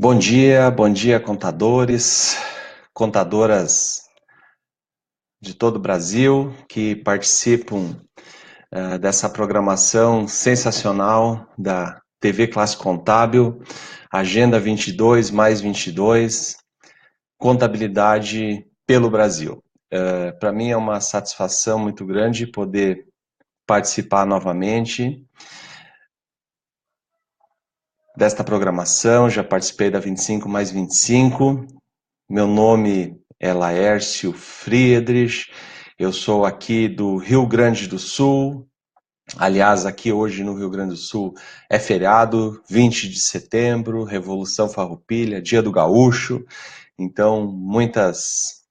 Bom dia, contadores, contadoras de todo o Brasil que participam dessa programação sensacional da TV Classe Contábil, Agenda 22 mais 22, Contabilidade pelo Brasil. Para mim é uma satisfação muito grande poder participar novamente desta programação. Já participei da 25 mais 25. Meu nome é Laércio Friedrich, eu sou aqui do Rio Grande do Sul. Aliás, aqui hoje no Rio Grande do Sul é feriado, 20 de setembro, Revolução Farroupilha, Dia do Gaúcho. Então, muitas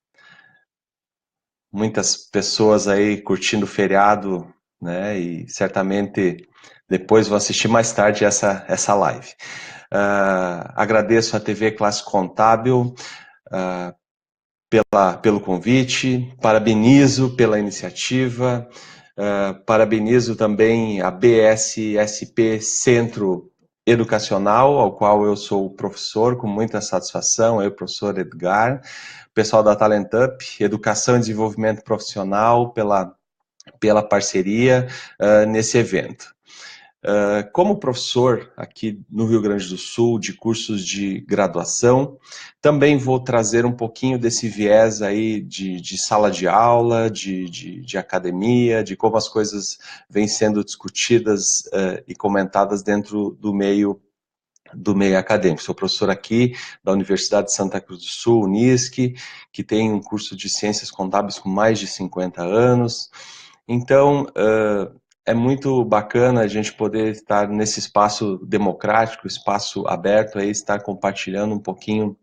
pessoas aí curtindo o feriado, né? E certamente depois vão assistir mais tarde essa live. Agradeço a TV Classe Contábil pelo convite, parabenizo pela iniciativa, parabenizo também a BSSP Centro Educacional, ao qual eu sou professor com muita satisfação, eu, professor Edgar, pessoal da Talent Up, Educação e Desenvolvimento Profissional, pela parceria nesse evento. Como professor aqui no Rio Grande do Sul de cursos de graduação, também vou trazer um pouquinho desse viés aí de sala de aula, de academia, de como as coisas vêm sendo discutidas e comentadas dentro do meio acadêmico. Sou professor aqui da Universidade de Santa Cruz do Sul, Unisc, que tem um curso de Ciências Contábeis com mais de 50 anos. Então, é muito bacana a gente poder estar nesse espaço democrático, espaço aberto, aí, estar compartilhando um pouquinho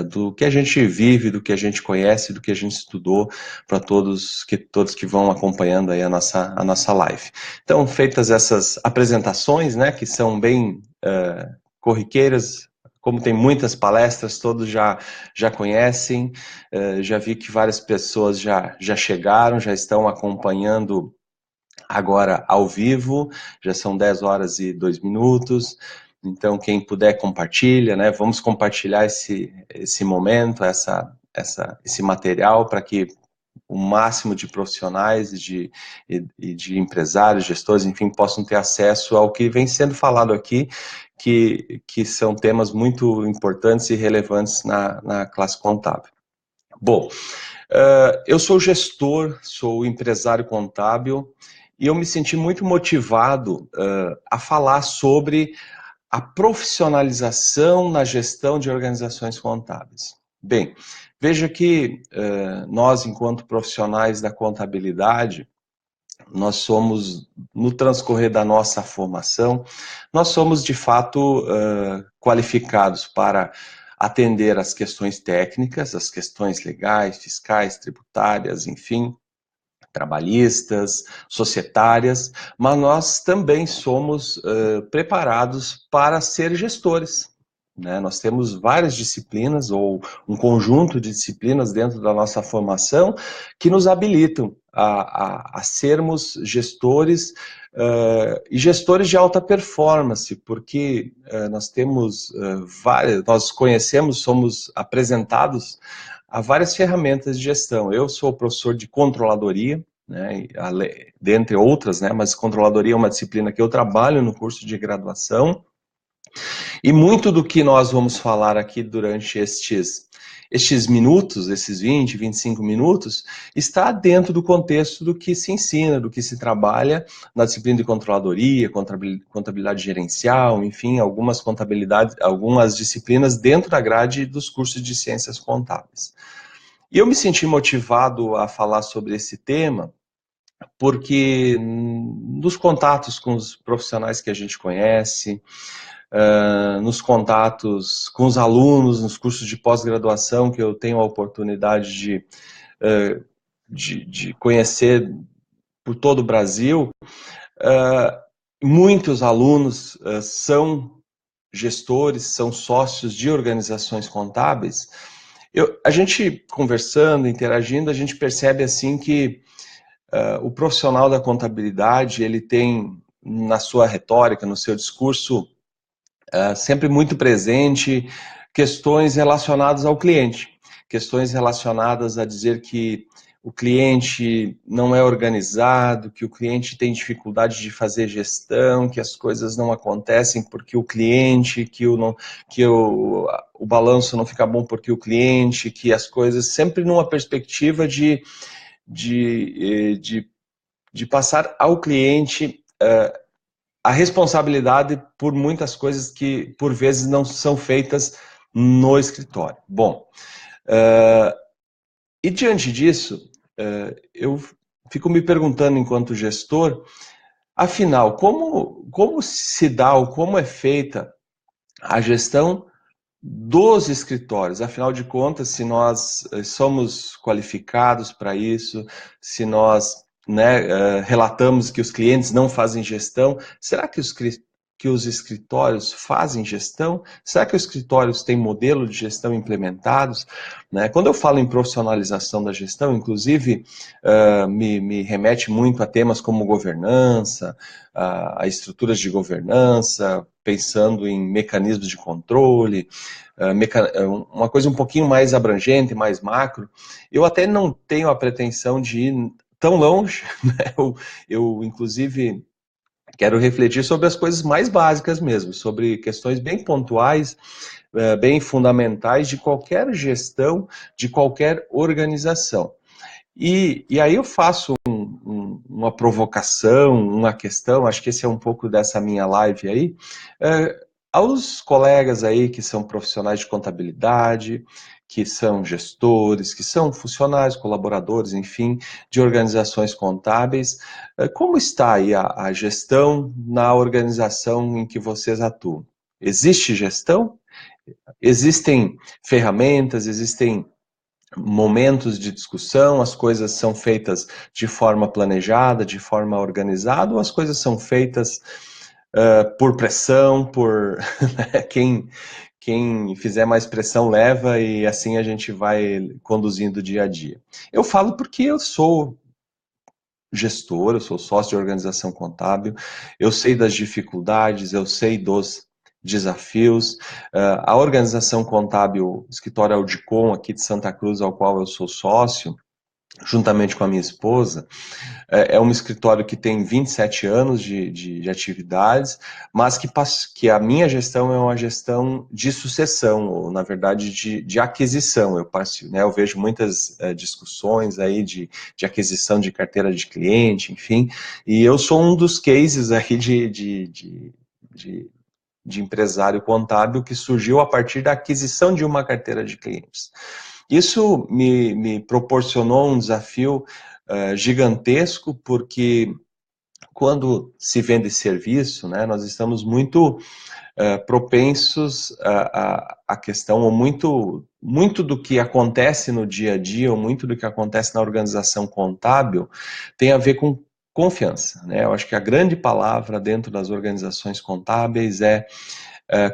do que a gente vive, do que a gente conhece, do que a gente estudou, para todos que vão acompanhando aí a nossa live. Então, feitas essas apresentações, né, que são bem corriqueiras, como tem muitas palestras, todos já conhecem, já vi que várias pessoas já chegaram, já estão acompanhando agora ao vivo, já são 10 horas e 2 minutos, então quem puder compartilha, né? Vamos compartilhar esse momento, esse material para que o máximo de profissionais e de empresários, gestores, enfim, possam ter acesso ao que vem sendo falado aqui, que são temas muito importantes e relevantes na classe contábil. Bom, eu sou gestor, sou empresário contábil, e eu me senti muito motivado a falar sobre a profissionalização na gestão de organizações contábeis. Bem, veja que nós, enquanto profissionais da contabilidade, nós somos, no transcorrer da nossa formação, nós somos de fato qualificados para atender às questões técnicas, às questões legais, fiscais, tributárias, enfim, trabalhistas, societárias, mas nós também somos preparados para ser gestores, né? Nós temos várias disciplinas ou um conjunto de disciplinas dentro da nossa formação que nos habilitam a sermos gestores e gestores de alta performance, porque nós temos nós conhecemos, somos apresentados a várias ferramentas de gestão. Eu sou professor de controladoria, né, dentre outras, né, mas controladoria é uma disciplina que eu trabalho no curso de graduação, e muito do que nós vamos falar aqui durante estes minutos, esses 20, 25 minutos, está dentro do contexto do que se ensina, do que se trabalha na disciplina de controladoria, contabilidade gerencial, enfim, algumas disciplinas dentro da grade dos cursos de ciências contábeis. E eu me senti motivado a falar sobre esse tema porque nos contatos com os profissionais que a gente conhece, nos contatos com os alunos, nos cursos de pós-graduação que eu tenho a oportunidade de conhecer por todo o Brasil, muitos alunos são gestores, são sócios de organizações contábeis. A gente conversando, interagindo, a gente percebe assim que o profissional da contabilidade, ele tem na sua retórica, no seu discurso, sempre muito presente questões relacionadas ao cliente, questões relacionadas a dizer que o cliente não é organizado, que o cliente tem dificuldade de fazer gestão, que as coisas não acontecem porque o cliente, o balanço não fica bom porque o cliente, que as coisas sempre numa perspectiva de, de, de passar ao cliente a responsabilidade por muitas coisas que, por vezes, não são feitas no escritório. Bom, e diante disso, eu fico me perguntando, enquanto gestor, afinal, como se dá ou como é feita a gestão dos escritórios? Afinal de contas, se nós somos qualificados para isso, se nós, né, relatamos que os clientes não fazem gestão, será que os escritórios fazem gestão? Será que os escritórios têm modelo de gestão implementados? Né? Quando eu falo em profissionalização da gestão, inclusive, me remete muito a temas como governança, a estruturas de governança, pensando em mecanismos de controle, uma coisa um pouquinho mais abrangente, mais macro. Eu até não tenho a pretensão de ir tão longe, né? Inclusive, quero refletir sobre as coisas mais básicas mesmo, sobre questões bem pontuais, bem fundamentais de qualquer gestão, de qualquer organização. E aí eu faço uma provocação, uma questão, acho que esse é um pouco dessa minha live aí, aos colegas aí que são profissionais de contabilidade, que são gestores, que são funcionários, colaboradores, enfim, de organizações contábeis, como está aí a gestão na organização em que vocês atuam? Existe gestão? Existem ferramentas, existem momentos de discussão, as coisas são feitas de forma planejada, de forma organizada, ou as coisas são feitas por pressão, por né, quem fizer mais pressão leva, e assim a gente vai conduzindo o dia a dia. Eu falo porque eu sou gestor, eu sou sócio de organização contábil, eu sei das dificuldades, eu sei dos desafios. A organização contábil, escritório Audicom, aqui de Santa Cruz, ao qual eu sou sócio, juntamente com a minha esposa, é um escritório que tem 27 anos de atividades, mas que a minha gestão é uma gestão de sucessão, ou na verdade de aquisição. Eu vejo muitas discussões aí de aquisição de carteira de cliente, enfim, e eu sou um dos cases aí de empresário contábil que surgiu a partir da aquisição de uma carteira de clientes. Isso me proporcionou um desafio gigantesco, porque quando se vende serviço, né, nós estamos muito propensos à questão, ou muito do que acontece no dia a dia, ou muito do que acontece na organização contábil, tem a ver com confiança, né? Eu acho que a grande palavra dentro das organizações contábeis é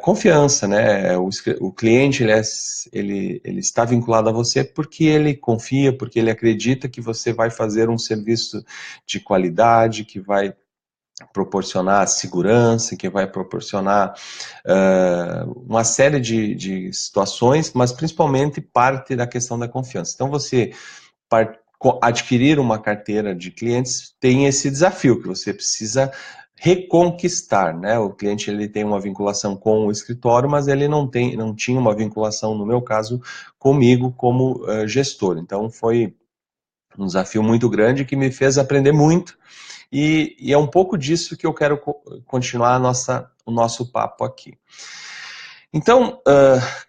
confiança, né? O cliente ele está vinculado a você porque ele confia, porque ele acredita que você vai fazer um serviço de qualidade, que vai proporcionar segurança, que vai proporcionar uma série de situações, mas principalmente parte da questão da confiança. Então, você adquirir uma carteira de clientes tem esse desafio, que você precisa reconquistar, né? O cliente ele tem uma vinculação com o escritório, mas ele não tinha uma vinculação, no meu caso, comigo como gestor. Então, foi um desafio muito grande que me fez aprender muito, e é um pouco disso que eu quero continuar o nosso papo aqui. Então,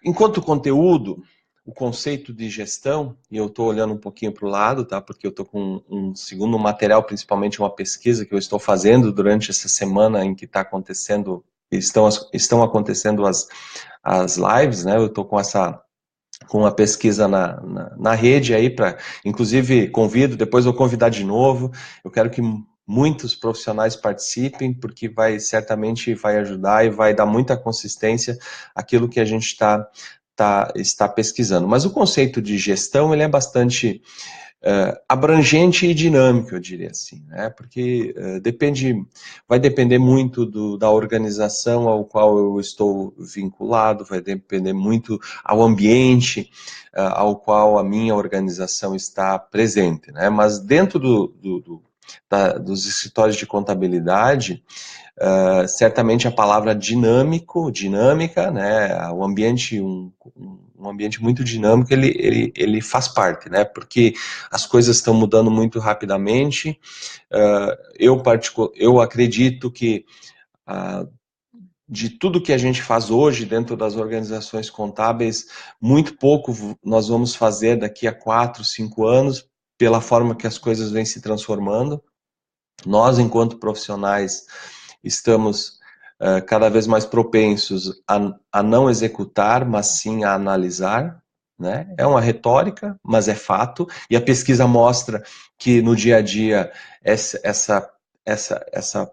enquanto conteúdo, o conceito de gestão, e eu estou olhando um pouquinho para o lado, tá? Porque eu estou com um segundo material, principalmente uma pesquisa que eu estou fazendo durante essa semana em que está acontecendo, estão acontecendo as lives, né? Eu estou com uma pesquisa na rede aí, inclusive depois vou convidar de novo, eu quero que muitos profissionais participem, porque certamente vai ajudar e vai dar muita consistência àquilo que a gente está pesquisando. Mas o conceito de gestão, ele é bastante abrangente e dinâmico, eu diria assim, né? Porque vai depender muito da organização ao qual eu estou vinculado, vai depender muito ao ambiente ao qual a minha organização está presente, né? Mas dentro dos escritórios de contabilidade, certamente a palavra dinâmica, né? O ambiente, um ambiente muito dinâmico, ele faz parte, né? Porque as coisas estão mudando muito rapidamente. Eu acredito que de tudo que a gente faz hoje dentro das organizações contábeis, muito pouco nós vamos fazer daqui a 4, 5 anos, pela forma que as coisas vêm se transformando. Nós, enquanto profissionais, estamos cada vez mais propensos a não executar, mas sim a analisar, né? É uma retórica, mas é fato, e a pesquisa mostra que no dia a dia essa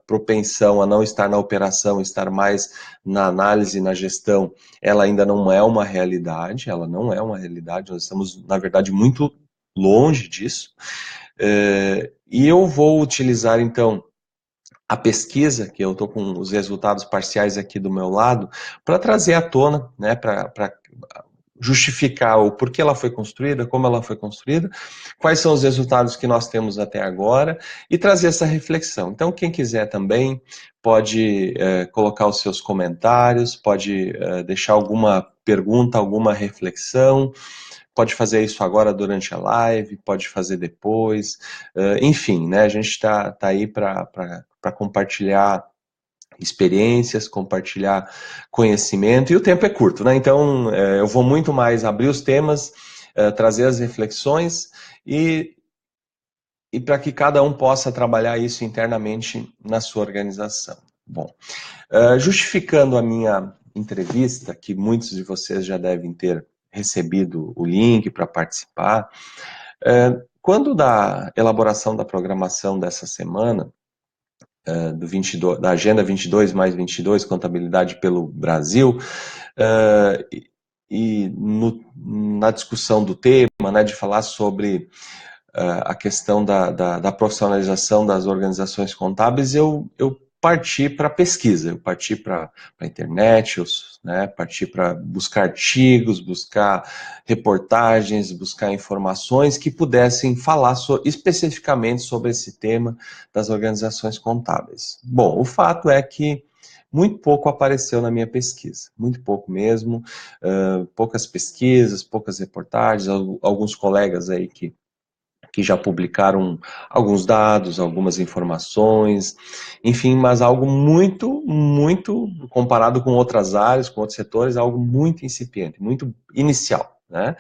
propensão a não estar na operação, estar mais na análise, na gestão, ela ainda não é uma realidade, nós estamos, na verdade, muito longe disso, e eu vou utilizar, então, a pesquisa, que eu estou com os resultados parciais aqui do meu lado, para trazer à tona, né, para justificar o porquê ela foi construída, como ela foi construída, quais são os resultados que nós temos até agora e trazer essa reflexão. Então, quem quiser também pode colocar os seus comentários, pode deixar alguma pergunta, alguma reflexão, pode fazer isso agora durante a live, pode fazer depois, enfim, né, a gente está aí para compartilhar experiências, compartilhar conhecimento, e o tempo é curto, né? Então, eu vou muito mais abrir os temas, trazer as reflexões e para que cada um possa trabalhar isso internamente na sua organização. Bom, justificando a minha entrevista, que muitos de vocês já devem ter recebido o link para participar, quando da elaboração da programação dessa semana, da Agenda 22 mais 22, Contabilidade pelo Brasil, na discussão do tema, né, de falar sobre a questão da profissionalização das organizações contábeis, eu parti para a pesquisa, eu parti para a internet, né, parti para buscar artigos, buscar reportagens, buscar informações que pudessem falar especificamente sobre esse tema das organizações contábeis. Bom, o fato é que muito pouco apareceu na minha pesquisa, muito pouco mesmo, poucas pesquisas, poucas reportagens, alguns colegas aí que já publicaram alguns dados, algumas informações, enfim, mas algo muito, comparado com outras áreas, com outros setores, algo muito incipiente, muito inicial, né?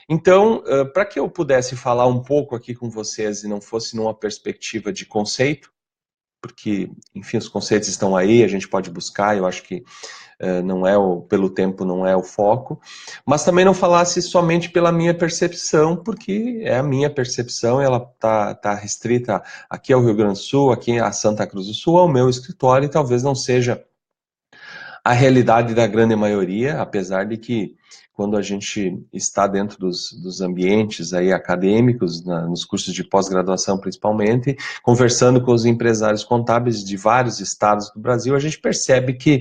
Então, para que eu pudesse falar um pouco aqui com vocês e não fosse numa perspectiva de conceito, porque, enfim, os conceitos estão aí, a gente pode buscar, eu acho que não é pelo tempo não é o foco, mas também não falasse somente pela minha percepção, porque é a minha percepção, ela tá restrita aqui ao Rio Grande do Sul, aqui a Santa Cruz do Sul, ao meu escritório, e talvez não seja a realidade da grande maioria, apesar de que quando a gente está dentro dos ambientes aí acadêmicos, nos cursos de pós-graduação principalmente, conversando com os empresários contábeis de vários estados do Brasil, a gente percebe que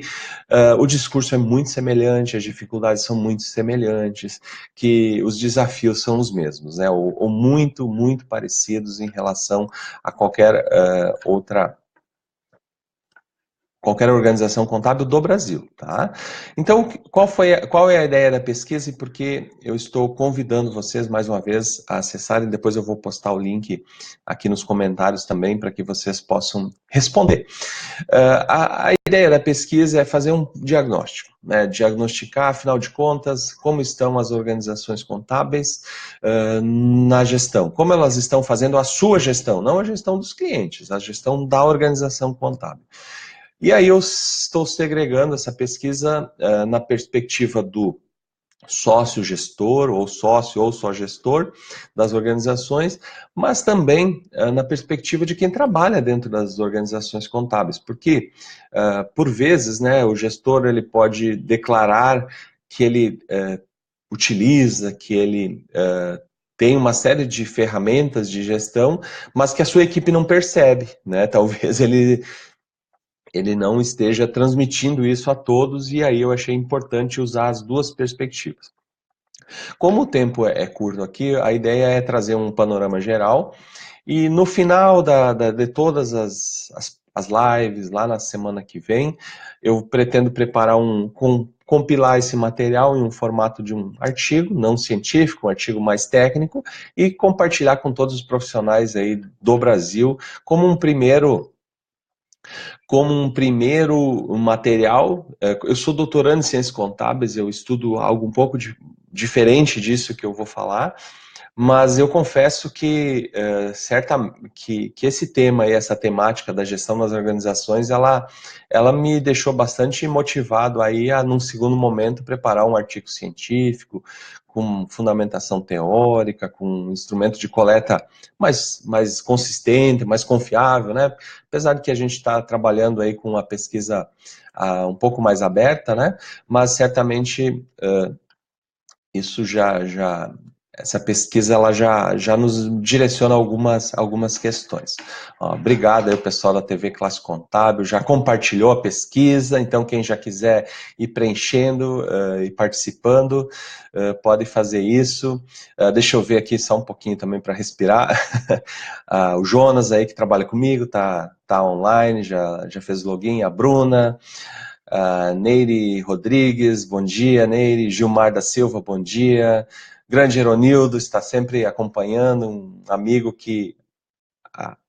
o discurso é muito semelhante, as dificuldades são muito semelhantes, que os desafios são os mesmos, né, ou muito, muito parecidos em relação a qualquer qualquer organização contábil do Brasil, tá? Então, qual é a ideia da pesquisa e por que eu estou convidando vocês mais uma vez a acessarem, depois eu vou postar o link aqui nos comentários também para que vocês possam responder. A ideia da pesquisa é fazer um diagnóstico, né? Diagnosticar, afinal de contas, como estão as organizações contábeis na gestão, como elas estão fazendo a sua gestão, não a gestão dos clientes, a gestão da organização contábil. E aí eu estou segregando essa pesquisa na perspectiva do sócio-gestor, ou sócio ou só gestor das organizações, mas também na perspectiva de quem trabalha dentro das organizações contábeis, porque, por vezes, né, o gestor ele pode declarar que ele utiliza, que ele tem uma série de ferramentas de gestão, mas que a sua equipe não percebe, né? Talvez ele não esteja transmitindo isso a todos, e aí eu achei importante usar as duas perspectivas. Como o tempo é curto aqui, a ideia é trazer um panorama geral, e no final de todas as lives, lá na semana que vem, eu pretendo preparar compilar esse material em um formato de um artigo, não científico, um artigo mais técnico, e compartilhar com todos os profissionais aí do Brasil como um primeiro material. Eu sou doutorando em Ciências Contábeis, eu estudo algo um pouco diferente disso que eu vou falar, mas eu confesso que, que esse tema e essa temática da gestão das organizações, ela me deixou bastante motivado aí a, num segundo momento, preparar um artigo científico, com fundamentação teórica, com um instrumento de coleta mais consistente, mais confiável, né? Apesar de que a gente está trabalhando aí com uma pesquisa um pouco mais aberta, né? Mas certamente isso essa pesquisa ela já nos direciona algumas questões. Obrigado aí, o pessoal da TV Classe Contábil já compartilhou a pesquisa, então quem já quiser ir preenchendo e participando, pode fazer isso. Deixa eu ver aqui só um pouquinho também para respirar. O Jonas aí que trabalha comigo, tá online, já fez login, a Bruna, Neire Rodrigues, bom dia, Neire. Gilmar da Silva, bom dia. Grande Eronildo, está sempre acompanhando, um amigo que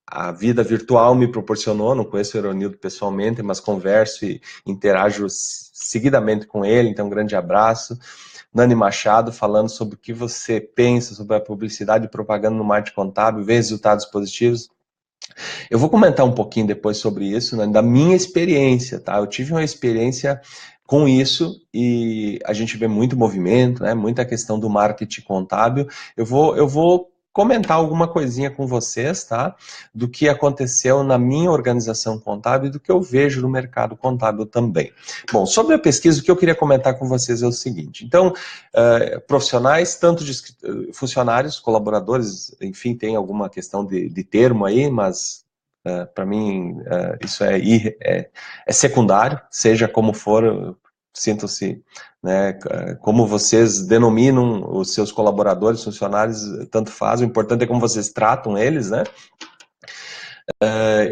a vida virtual me proporcionou. Não conheço o Eronildo pessoalmente, mas converso e interajo seguidamente com ele, então um grande abraço. Nani Machado, falando sobre o que você pensa sobre a publicidade e propaganda no marketing contábil, ver resultados positivos. Eu vou comentar um pouquinho depois sobre isso, né, da minha experiência, tá? Eu tive uma experiência com isso e a gente vê muito movimento, né, muita questão do marketing contábil. Eu vou comentar alguma coisinha com vocês, tá? Do que aconteceu na minha organização contábil e do que eu vejo no mercado contábil também. Bom, sobre a pesquisa, o que eu queria comentar com vocês é o seguinte. Então, profissionais, tanto de funcionários, colaboradores, enfim, tem alguma questão de termo aí, mas para mim isso é secundário, seja como for, sintam-se, né, como vocês denominam os seus colaboradores, funcionários, tanto faz, o importante é como vocês tratam eles, né?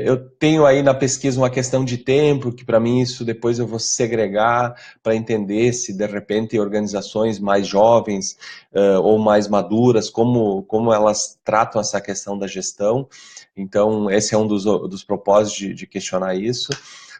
Eu tenho aí na pesquisa uma questão de tempo, que para mim isso depois eu vou segregar para entender se de repente organizações mais jovens ou mais maduras, como elas tratam essa questão da gestão. Então esse é um dos propósitos de questionar isso.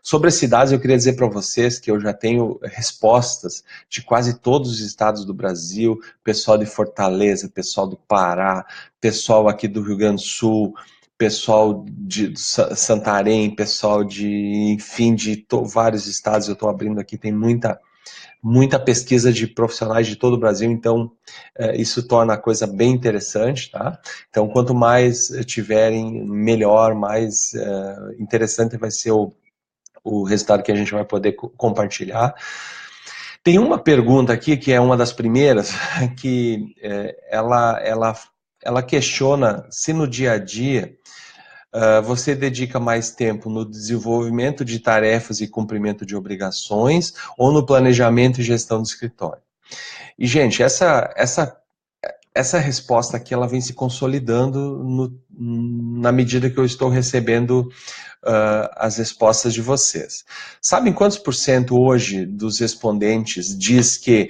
Sobre as cidades, eu queria dizer para vocês que eu já tenho respostas de quase todos os estados do Brasil, pessoal de Fortaleza, pessoal do Pará, pessoal aqui do Rio Grande do Sul, pessoal de Santarém, pessoal enfim, de vários estados. Eu estou abrindo aqui, tem muita pesquisa de profissionais de todo o Brasil, então isso torna a coisa bem interessante, tá? Então, quanto mais tiverem, melhor, mais interessante vai ser o resultado que a gente vai poder compartilhar. Tem uma pergunta aqui, que é uma das primeiras, que ela questiona se no dia a dia você dedica mais tempo no desenvolvimento de tarefas e cumprimento de obrigações ou no planejamento e gestão do escritório. E, gente, essa resposta aqui ela vem se consolidando na medida que eu estou recebendo as respostas de vocês. Sabem quantos por cento hoje dos respondentes diz que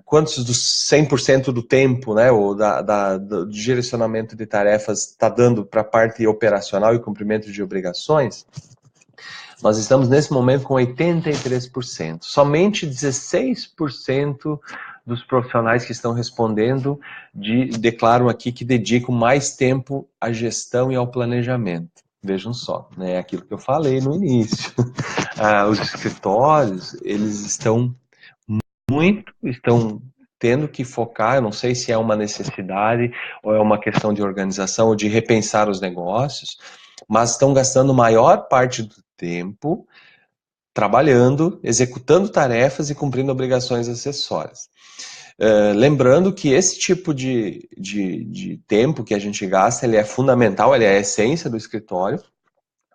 quantos dos 100% do tempo, né, ou do direcionamento de tarefas está dando para a parte operacional e cumprimento de obrigações? Nós estamos nesse momento com 83%. Somente 16% dos profissionais que estão respondendo declaram aqui que dedicam mais tempo à gestão e ao planejamento. Vejam só, né, aquilo que eu falei no início. Os escritórios, eles estão tendo que focar, eu não sei se é uma necessidade ou é uma questão de organização ou de repensar os negócios, mas estão gastando maior parte do tempo trabalhando, executando tarefas e cumprindo obrigações acessórias. Lembrando que esse tipo de tempo que a gente gasta, ele é fundamental, ele é a essência do escritório,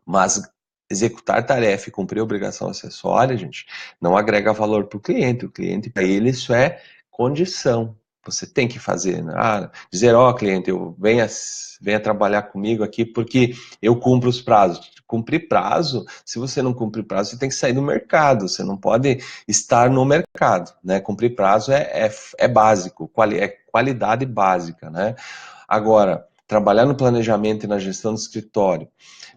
mas executar tarefa e cumprir obrigação acessória, gente, não agrega valor para o cliente, para ele isso é condição. Você tem que fazer, né? Dizer, cliente, venha trabalhar comigo aqui porque eu cumpro os prazos. Cumprir prazo, se você não cumprir prazo, você tem que sair do mercado, você não pode estar no mercado, né? Cumprir prazo é básico, é qualidade básica, né? Agora, trabalhar no planejamento e na gestão do escritório,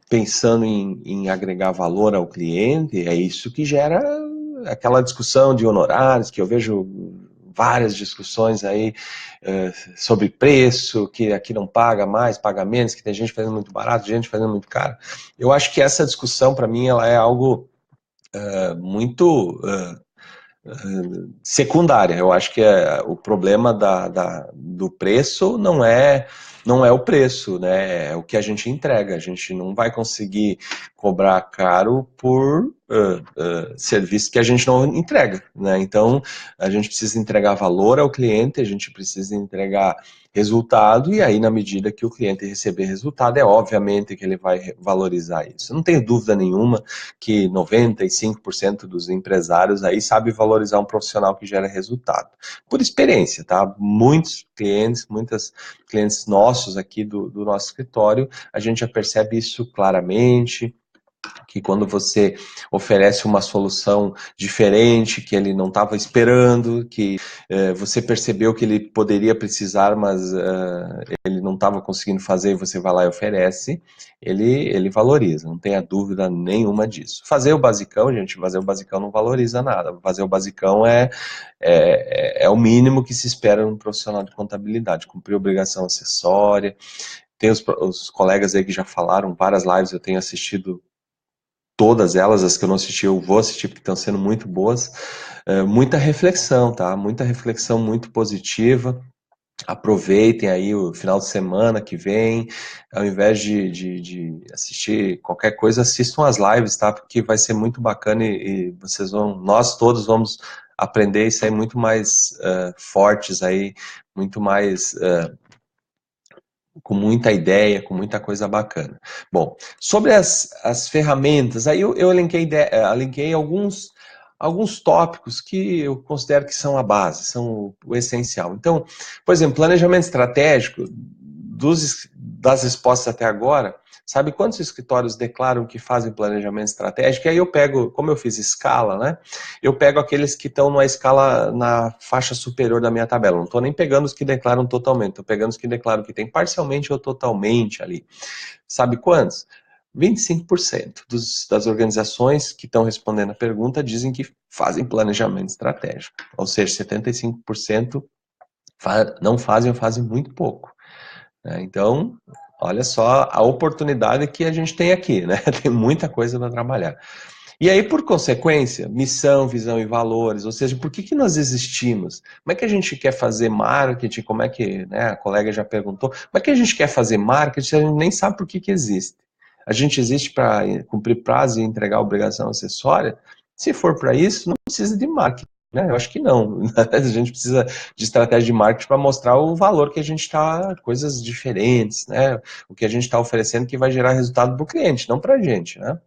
pensando em agregar valor ao cliente, é isso que gera aquela discussão de honorários, que eu vejo várias discussões aí sobre preço, que aqui não paga mais, paga menos, que tem gente fazendo muito barato, gente fazendo muito caro. Eu acho que essa discussão, para mim, ela é algo muito secundária. Eu acho que o problema do preço não é o preço, né? É o que a gente entrega. A gente não vai conseguir cobrar caro por serviço que a gente não entrega, né? Então, a gente precisa entregar valor ao cliente, a gente precisa entregar resultado, e aí, na medida que o cliente receber resultado, é obviamente que ele vai valorizar isso. Não tenho dúvida nenhuma que 95% dos empresários aí sabe valorizar um profissional que gera resultado. Por experiência, tá? Muitos clientes nossos aqui do nosso escritório, a gente já percebe isso claramente, que quando você oferece uma solução diferente, que ele não estava esperando, que você percebeu que ele poderia precisar, mas ele não estava conseguindo fazer, e você vai lá e oferece, ele valoriza, não tenha dúvida nenhuma disso. Fazer o basicão, gente, fazer o basicão não valoriza nada. Fazer o basicão é o mínimo que se espera num profissional de contabilidade, cumprir obrigação acessória. Tem os colegas aí que já falaram, várias lives eu tenho assistido, todas elas, as que eu não assisti, eu vou assistir porque estão sendo muito boas. Muita reflexão, tá? Muita reflexão muito positiva. Aproveitem aí o final de semana que vem, ao invés de assistir qualquer coisa, assistam as lives, tá? Porque vai ser muito bacana e nós todos vamos aprender e sair muito mais fortes aí, muito mais com muita ideia, com muita coisa bacana. Bom, sobre as ferramentas, aí eu elenquei alguns tópicos que eu considero que são a base, são o essencial. Então, por exemplo, planejamento estratégico, das respostas até agora, sabe quantos escritórios declaram que fazem planejamento estratégico? E aí eu pego, como eu fiz escala, né? Eu pego aqueles que estão numa escala na faixa superior da minha tabela. Não estou nem pegando os que declaram totalmente, estou pegando os que declaram que tem parcialmente ou totalmente ali. Sabe quantos? 25% das organizações que estão respondendo a pergunta dizem que fazem planejamento estratégico. Ou seja, 75% não fazem ou fazem muito pouco. Então, olha só a oportunidade que a gente tem aqui, né? Tem muita coisa para trabalhar. E aí, por consequência, missão, visão e valores, ou seja, por que nós existimos? Como é que a gente quer fazer marketing? Como é que, né, a colega já perguntou, como é que a gente quer fazer marketing se a gente nem sabe por que existe? A gente existe para cumprir prazo e entregar obrigação acessória? Se for para isso, não precisa de marketing. Né? Eu acho que não. A gente precisa de estratégia de marketing para mostrar o valor que a gente está, coisas diferentes, né? O que a gente está oferecendo que vai gerar resultado para o cliente, não para a gente, né?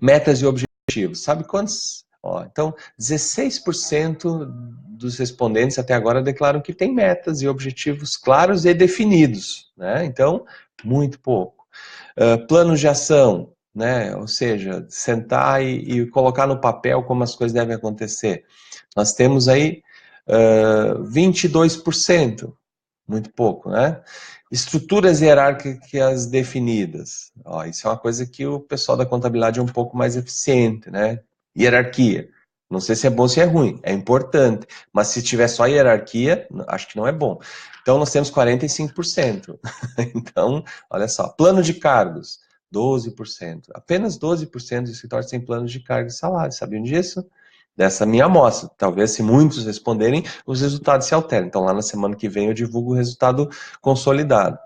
Metas e objetivos. Sabe quantos? Então, 16% dos respondentes até agora declaram que tem metas e objetivos claros e definidos, né? Então, muito pouco. Planos de ação, né? Ou seja, sentar e colocar no papel como as coisas devem acontecer. Nós temos aí 22%, muito pouco, né? Estruturas hierárquicas definidas. Isso é uma coisa que o pessoal da contabilidade é um pouco mais eficiente, né? Hierarquia. Não sei se é bom ou se é ruim, é importante. Mas se tiver só hierarquia, acho que não é bom. Então, nós temos 45%. Então, olha só. Plano de cargos, 12%. Apenas 12% dos escritórios têm planos de cargos e salários. Sabiam disso? Dessa minha amostra. Talvez, se muitos responderem, os resultados se alterem. Então, lá na semana que vem eu divulgo o resultado consolidado.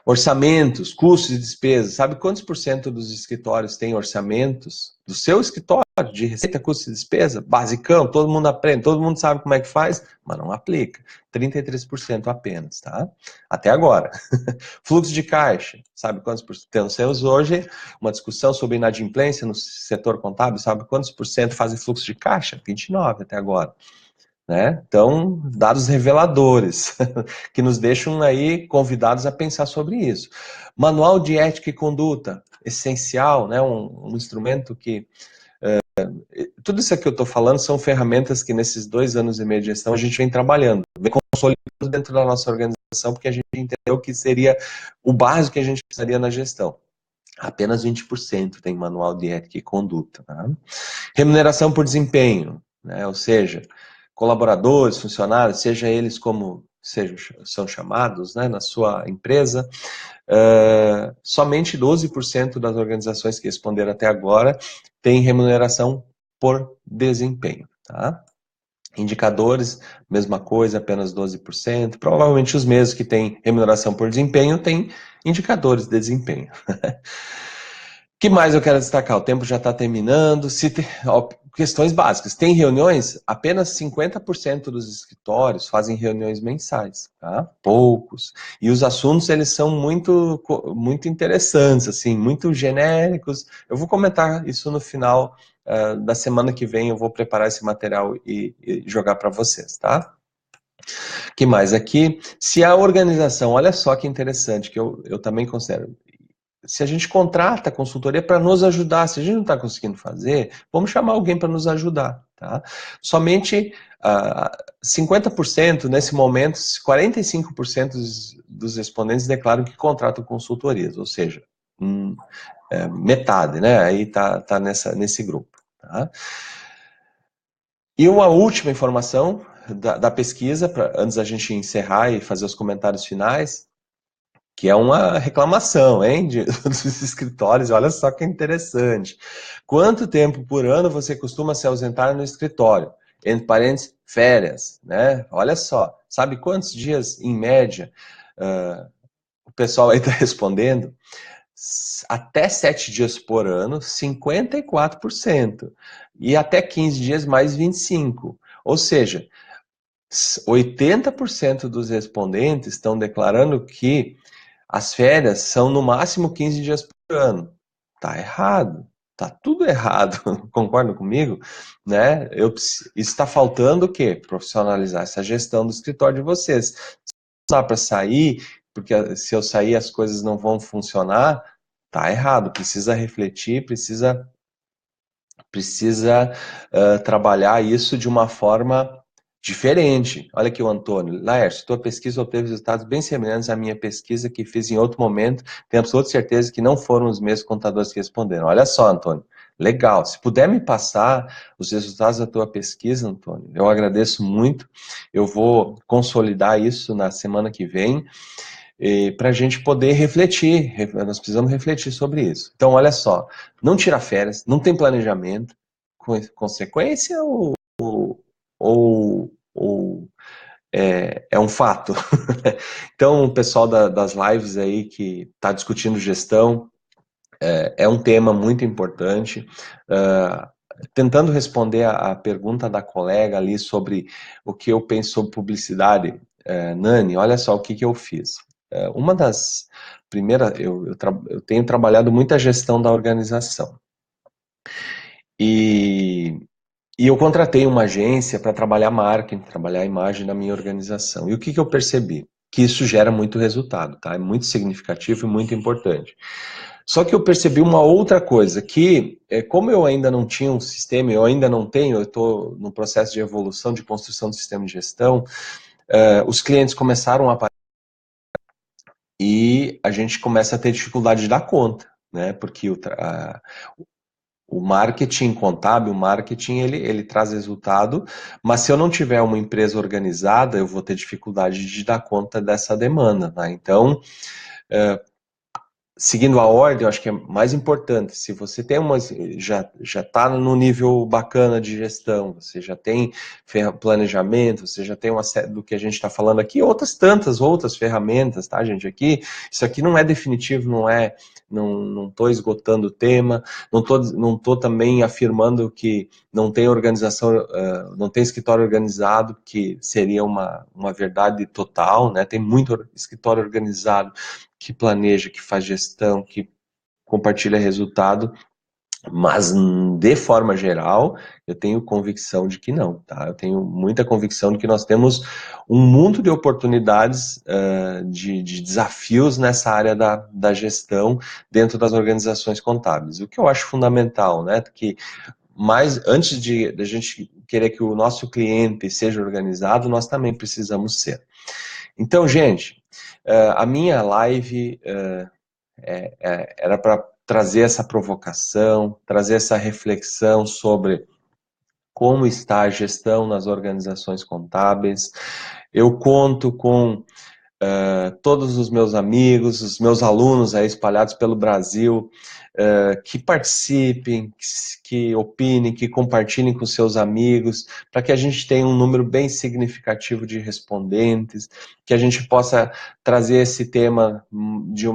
Orçamentos, custos e despesas. Sabe quantos por cento dos escritórios têm orçamentos? Do seu escritório, de receita, custo e despesa? Basicão, todo mundo aprende, todo mundo sabe como é que faz, mas não aplica. 33% apenas, tá? Até agora. Fluxo de caixa, sabe quantos por cento? Temos hoje uma discussão sobre inadimplência no setor contábil, sabe quantos por cento fazem fluxo de caixa? 29% até agora. Né? Então, dados reveladores, que nos deixam aí convidados a pensar sobre isso. Manual de ética e conduta, essencial, né? Um instrumento que... tudo isso que eu estou falando são ferramentas que nesses 2 anos e meio de gestão a gente vem trabalhando, vem consolidando dentro da nossa organização, porque a gente entendeu que seria o básico que a gente precisaria na gestão. Apenas 20% tem manual de ética e conduta. Tá? Remuneração por desempenho, né? Ou seja, colaboradores, funcionários, seja eles como são chamados, né, na sua empresa, somente 12% das organizações que responderam até agora têm remuneração por desempenho. Tá? Indicadores, mesma coisa, apenas 12%. Provavelmente os mesmos que têm remuneração por desempenho têm indicadores de desempenho. O que mais eu quero destacar? O tempo já está terminando. Questões básicas. Tem reuniões? Apenas 50% dos escritórios fazem reuniões mensais, tá? Poucos. E os assuntos, eles são muito, muito interessantes, assim, muito genéricos. Eu vou comentar isso no final da semana que vem. Eu vou preparar esse material e jogar para vocês, tá? O que mais aqui? Se a organização, olha só que interessante, que eu também considero. Se a gente contrata a consultoria para nos ajudar, se a gente não está conseguindo fazer, vamos chamar alguém para nos ajudar. Tá? Somente 50% nesse momento, 45% dos respondentes declaram que contratam consultorias, ou seja, metade, né? Aí tá nesse grupo. Tá? E uma última informação da pesquisa, antes da gente encerrar e fazer os comentários finais, que é uma reclamação, hein, dos escritórios. Olha só que interessante. Quanto tempo por ano você costuma se ausentar no escritório? Entre parênteses, férias, né? Olha só, sabe quantos dias, em média, o pessoal aí está respondendo? Até 7 dias por ano, 54%. E até 15 dias, mais 25%. Ou seja, 80% dos respondentes estão declarando que as férias são no máximo 15 dias por ano. Tá errado. Tá tudo errado. Concordam comigo? Né? Isso está faltando o quê? Profissionalizar essa gestão do escritório de vocês. Se não dá para sair, porque se eu sair as coisas não vão funcionar, tá errado. Precisa refletir, precisa trabalhar isso de uma forma diferente. Olha aqui o Antônio. Laércio, tua pesquisa obteve resultados bem semelhantes à minha pesquisa que fiz em outro momento. Tenho absoluta certeza que não foram os mesmos contadores que responderam. Olha só, Antônio. Legal. Se puder me passar os resultados da tua pesquisa, Antônio, eu agradeço muito. Eu vou consolidar isso na semana que vem para a gente poder refletir. Nós precisamos refletir sobre isso. Então, olha só. Não tira férias, não tem planejamento, consequência ou é um fato. Então, o pessoal das lives aí que está discutindo gestão, é um tema muito importante. Tentando responder a pergunta da colega ali sobre o que eu penso sobre publicidade, Nani, olha só o que eu fiz. Uma das primeiras, eu tenho trabalhado muito a gestão da organização. E eu contratei uma agência para trabalhar marketing, trabalhar a imagem da minha organização. E o que eu percebi? Que isso gera muito resultado, tá? É muito significativo e muito importante. Só que eu percebi uma outra coisa, que como eu ainda não tinha um sistema, eu ainda não tenho, eu estou no processo de evolução, de construção do sistema de gestão, os clientes começaram a aparecer e a gente começa a ter dificuldade de dar conta, né? Porque o marketing contábil, o marketing, ele traz resultado, mas se eu não tiver uma empresa organizada, eu vou ter dificuldade de dar conta dessa demanda, tá? Então, seguindo a ordem, eu acho que é mais importante. Se você tem já está no nível bacana de gestão, você já tem planejamento, você já tem uma série do que a gente está falando aqui, tantas outras ferramentas, tá, gente? Isso aqui não é definitivo, não estou esgotando o tema, não tô também afirmando que não tem organização, não tem escritório organizado, que seria uma verdade total, né? Tem muito escritório organizado que planeja, que faz gestão, que compartilha resultado, mas de forma geral, eu tenho convicção de que não, tá? Eu tenho muita convicção de que nós temos um mundo de oportunidades, de desafios nessa área da gestão dentro das organizações contábeis. O que eu acho fundamental, né? Que antes de a gente querer que o nosso cliente seja organizado, nós também precisamos ser. Então, gente, a minha live era para trazer essa provocação, trazer essa reflexão sobre como está a gestão nas organizações contábeis. Eu conto com todos os meus amigos, os meus alunos aí espalhados pelo Brasil, que participem, que opinem, que compartilhem com seus amigos, para que a gente tenha um número bem significativo de respondentes, que a gente possa trazer esse tema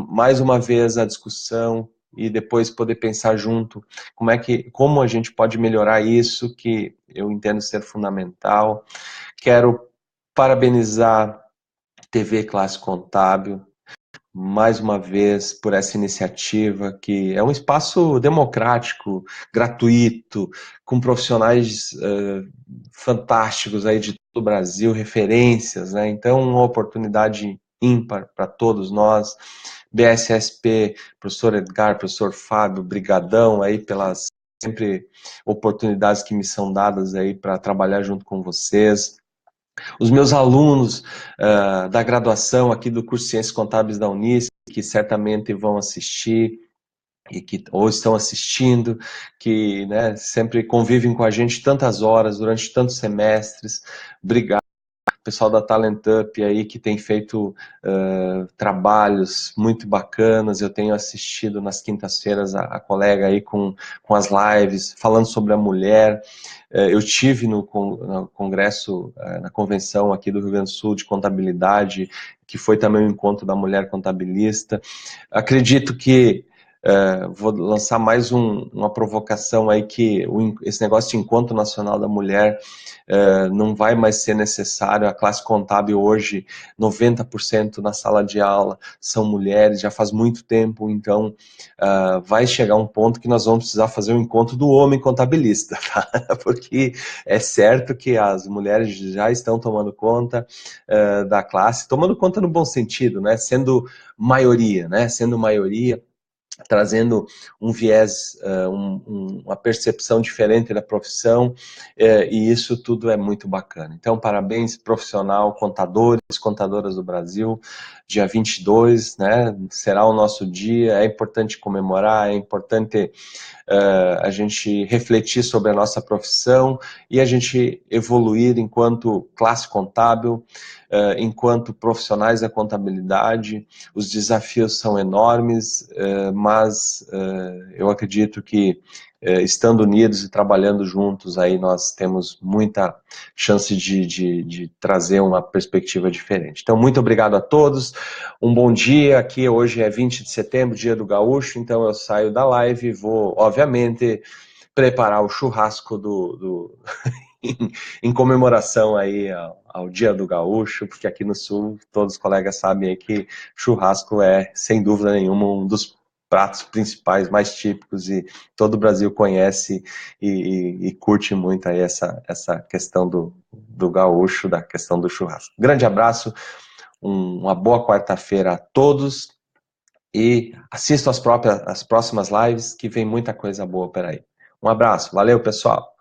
mais uma vez à discussão e depois poder pensar junto como a gente pode melhorar isso, que eu entendo ser fundamental. Quero parabenizar TV Classe Contábil, mais uma vez, por essa iniciativa, que é um espaço democrático, gratuito, com profissionais fantásticos aí de todo o Brasil, referências, né? Então, uma oportunidade ímpar para todos nós. BSSP, professor Edgar, professor Fábio, brigadão aí pelas sempre oportunidades que me são dadas aí para trabalhar junto com vocês. Os meus alunos da graduação aqui do curso de Ciências Contábeis da Unisc, que certamente vão assistir, ou estão assistindo, que, né, sempre convivem com a gente tantas horas, durante tantos semestres. Obrigado. Pessoal da Talent Up aí que tem feito trabalhos muito bacanas. Eu tenho assistido nas quintas-feiras a colega aí com as lives, falando sobre a mulher. Eu tive no congresso, na convenção aqui do Rio Grande do Sul de contabilidade, que foi também o encontro da mulher contabilista. Acredito que vou lançar mais uma provocação aí, que esse negócio de Encontro Nacional da Mulher não vai mais ser necessário. A classe contábil hoje, 90% na sala de aula são mulheres, já faz muito tempo, então vai chegar um ponto que nós vamos precisar fazer um encontro do homem contabilista, tá? Porque é certo que as mulheres já estão tomando conta da classe, tomando conta no bom sentido, né? Sendo maioria, trazendo um viés, uma percepção diferente da profissão, e isso tudo é muito bacana. Então, parabéns, profissional, contadores, contadoras do Brasil, dia 22, né, será o nosso dia. É importante comemorar, é importante a gente refletir sobre a nossa profissão e a gente evoluir enquanto classe contábil, enquanto profissionais da contabilidade. Os desafios são enormes, mas eu acredito que estando unidos e trabalhando juntos, aí nós temos muita chance de trazer uma perspectiva diferente. Então, muito obrigado a todos, um bom dia. Aqui hoje é 20 de setembro, dia do gaúcho, então eu saio da live e vou, obviamente, preparar o churrasco em comemoração aí ao Dia do Gaúcho, porque aqui no Sul todos os colegas sabem aí que churrasco é, sem dúvida nenhuma, um dos pratos principais, mais típicos, e todo o Brasil conhece e curte muito aí essa questão do gaúcho, da questão do churrasco. Grande abraço, uma boa quarta-feira a todos e assistam as próximas lives, que vem muita coisa boa por aí. Um abraço, valeu pessoal!